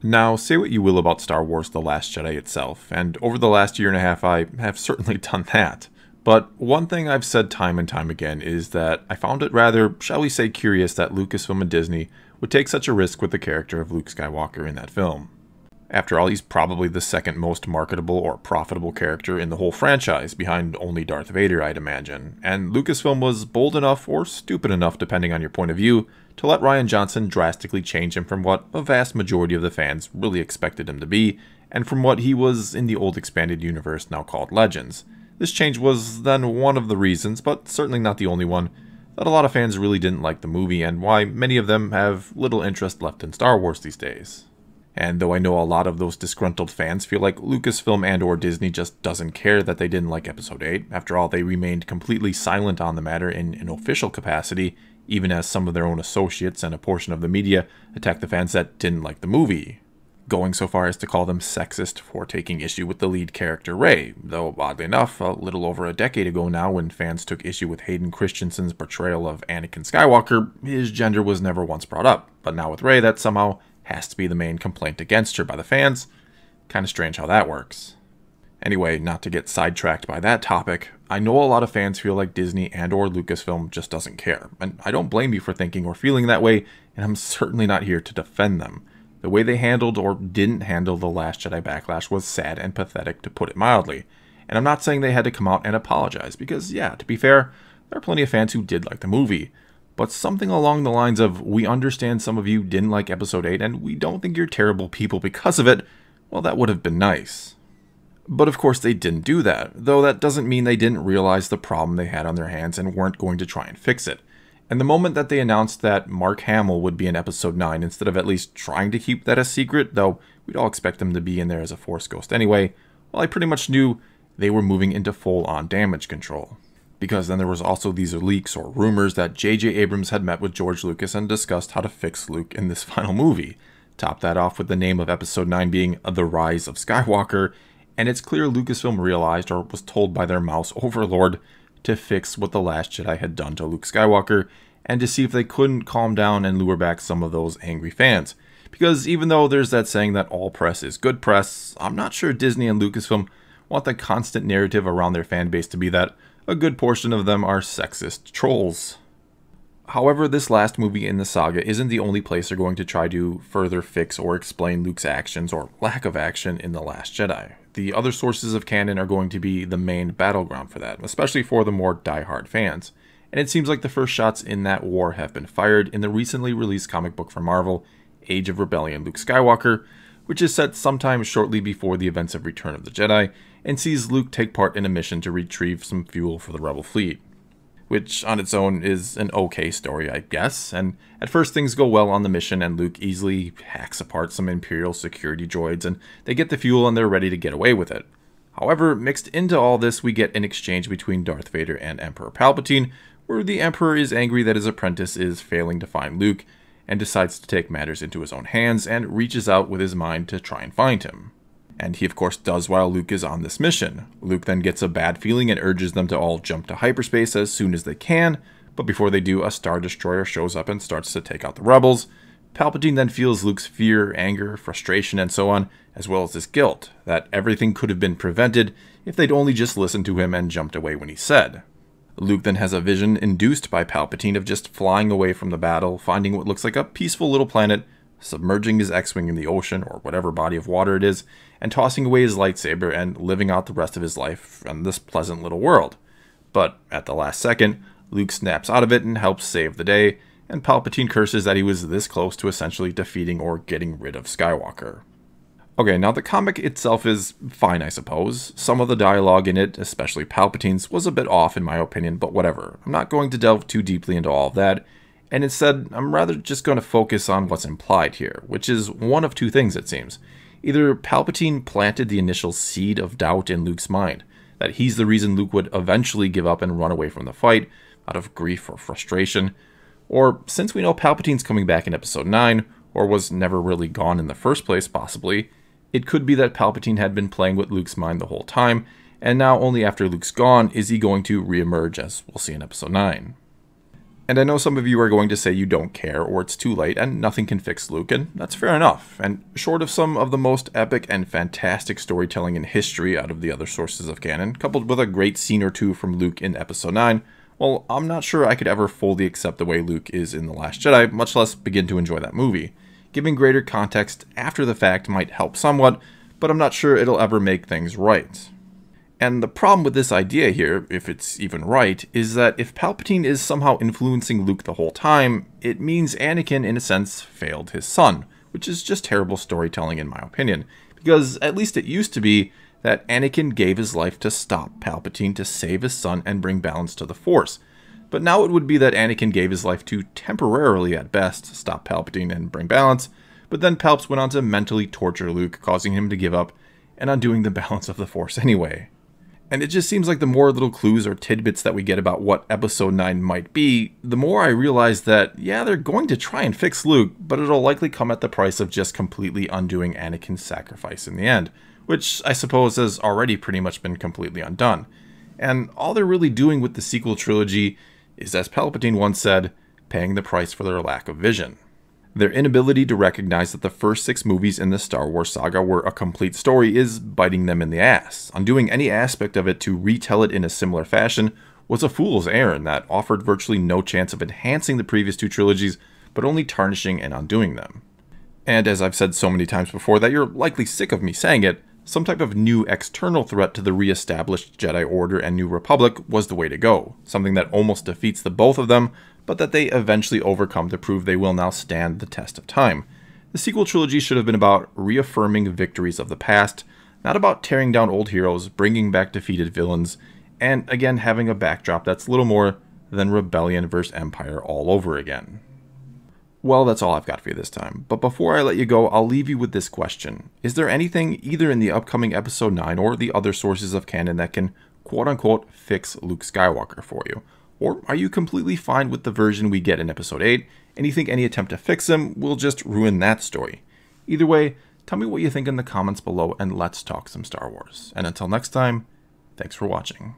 Now, say what you will about Star Wars The Last Jedi itself, and over the last year and a half I have certainly done that. But one thing I've said time and time again is that I found it rather, shall we say, curious that Lucasfilm and Disney would take such a risk with the character of Luke Skywalker in that film. After all, he's probably the second most marketable or profitable character in the whole franchise, behind only Darth Vader, I'd imagine, and Lucasfilm was bold enough, or stupid enough depending on your point of view, to let Rian Johnson drastically change him from what a vast majority of the fans really expected him to be, and from what he was in the old expanded universe now called Legends. This change was then one of the reasons, but certainly not the only one, that a lot of fans really didn't like the movie, and why many of them have little interest left in Star Wars these days. And though I know a lot of those disgruntled fans feel like Lucasfilm and or Disney just doesn't care that they didn't like Episode 8, after all they remained completely silent on the matter in an official capacity, even as some of their own associates and a portion of the media attacked the fans that didn't like the movie, going so far as to call them sexist for taking issue with the lead character Rey, though oddly enough, a little over a decade ago now when fans took issue with Hayden Christensen's portrayal of Anakin Skywalker, his gender was never once brought up, but now with Rey that somehow has to be the main complaint against her by the fans. Kinda strange how that works. Anyway, not to get sidetracked by that topic, I know a lot of fans feel like Disney and or Lucasfilm just doesn't care, and I don't blame you for thinking or feeling that way, and I'm certainly not here to defend them. The way they handled or didn't handle The Last Jedi backlash was sad and pathetic, to put it mildly, and I'm not saying they had to come out and apologize, because yeah, to be fair, there are plenty of fans who did like the movie, but something along the lines of, we understand some of you didn't like Episode 8 and we don't think you're terrible people because of it, well, that would have been nice. But of course they didn't do that, though that doesn't mean they didn't realize the problem they had on their hands and weren't going to try and fix it. And the moment that they announced that Mark Hamill would be in Episode 9 instead of at least trying to keep that a secret, though we'd all expect him to be in there as a Force ghost anyway, well, I pretty much knew they were moving into full-on damage control. Because then there was also these leaks or rumors that J.J. Abrams had met with George Lucas and discussed how to fix Luke in this final movie. Top that off with the name of Episode 9 being The Rise of Skywalker, and it's clear Lucasfilm realized or was told by their mouse overlord to fix what The Last Jedi had done to Luke Skywalker, and to see if they couldn't calm down and lure back some of those angry fans. Because even though there's that saying that all press is good press, I'm not sure Disney and Lucasfilm want the constant narrative around their fan base to be that a good portion of them are sexist trolls. However, this last movie in the saga isn't the only place they're going to try to further fix or explain Luke's actions or lack of action in The Last Jedi. The other sources of canon are going to be the main battleground for that, especially for the more die-hard fans. And it seems like the first shots in that war have been fired in the recently released comic book from Marvel, Age of Rebellion Luke Skywalker, which is set sometime shortly before the events of Return of the Jedi, and sees Luke take part in a mission to retrieve some fuel for the Rebel fleet. Which on its own is an okay story, I guess, and at first things go well on the mission and Luke easily hacks apart some Imperial security droids and they get the fuel and they're ready to get away with it. However, mixed into all this we get an exchange between Darth Vader and Emperor Palpatine, where the Emperor is angry that his apprentice is failing to find Luke, and decides to take matters into his own hands and reaches out with his mind to try and find him. And he of course does while Luke is on this mission. Luke then gets a bad feeling and urges them to all jump to hyperspace as soon as they can, but before they do, a Star Destroyer shows up and starts to take out the rebels. Palpatine then feels Luke's fear, anger, frustration, and so on, as well as his guilt, that everything could have been prevented if they'd only just listened to him and jumped away when he said. Luke then has a vision induced by Palpatine of just flying away from the battle, finding what looks like a peaceful little planet, submerging his X-Wing in the ocean or whatever body of water it is, and tossing away his lightsaber and living out the rest of his life in this pleasant little world. But at the last second, Luke snaps out of it and helps save the day, and Palpatine curses that he was this close to essentially defeating or getting rid of Skywalker. Okay, now the comic itself is fine, I suppose. Some of the dialogue in it, especially Palpatine's, was a bit off in my opinion, but whatever. I'm not going to delve too deeply into all of that, and instead, I'm rather just going to focus on what's implied here, which is one of two things it seems. Either Palpatine planted the initial seed of doubt in Luke's mind, that he's the reason Luke would eventually give up and run away from the fight, out of grief or frustration, or since we know Palpatine's coming back in Episode 9, or was never really gone in the first place possibly, it could be that Palpatine had been playing with Luke's mind the whole time, and now only after Luke's gone is he going to re-emerge, as we'll see in Episode 9. And I know some of you are going to say you don't care or it's too late and nothing can fix Luke, and that's fair enough. And short of some of the most epic and fantastic storytelling in history out of the other sources of canon, coupled with a great scene or two from Luke in Episode 9, well, I'm not sure I could ever fully accept the way Luke is in The Last Jedi, much less begin to enjoy that movie. Giving greater context after the fact might help somewhat, but I'm not sure it'll ever make things right. And the problem with this idea here, if it's even right, is that if Palpatine is somehow influencing Luke the whole time, it means Anakin, in a sense, failed his son, which is just terrible storytelling in my opinion, because at least it used to be that Anakin gave his life to stop Palpatine to save his son and bring balance to the Force. But now it would be that Anakin gave his life to temporarily, at best, stop Palpatine and bring balance, but then Palps went on to mentally torture Luke, causing him to give up and undoing the balance of the Force anyway. And it just seems like the more little clues or tidbits that we get about what Episode 9 might be, the more I realize that, yeah, they're going to try and fix Luke, but it'll likely come at the price of just completely undoing Anakin's sacrifice in the end, which I suppose has already pretty much been completely undone. And all they're really doing with the sequel trilogy is, as Palpatine once said, paying the price for their lack of vision. Their inability to recognize that the first 6 movies in the Star Wars saga were a complete story is biting them in the ass. Undoing any aspect of it to retell it in a similar fashion was a fool's errand that offered virtually no chance of enhancing the previous 2 trilogies, but only tarnishing and undoing them. And as I've said so many times before that you're likely sick of me saying it, some type of new external threat to the re-established Jedi Order and New Republic was the way to go, something that almost defeats the both of them, but that they eventually overcome to prove they will now stand the test of time. The sequel trilogy should have been about reaffirming victories of the past, not about tearing down old heroes, bringing back defeated villains, and again having a backdrop that's little more than rebellion versus empire all over again. Well, that's all I've got for you this time, but before I let you go, I'll leave you with this question. Is there anything either in the upcoming Episode 9 or the other sources of canon that can quote-unquote fix Luke Skywalker for you? Or are you completely fine with the version we get in Episode 8, and you think any attempt to fix him will just ruin that story? Either way, tell me what you think in the comments below, and let's talk some Star Wars. And until next time, thanks for watching.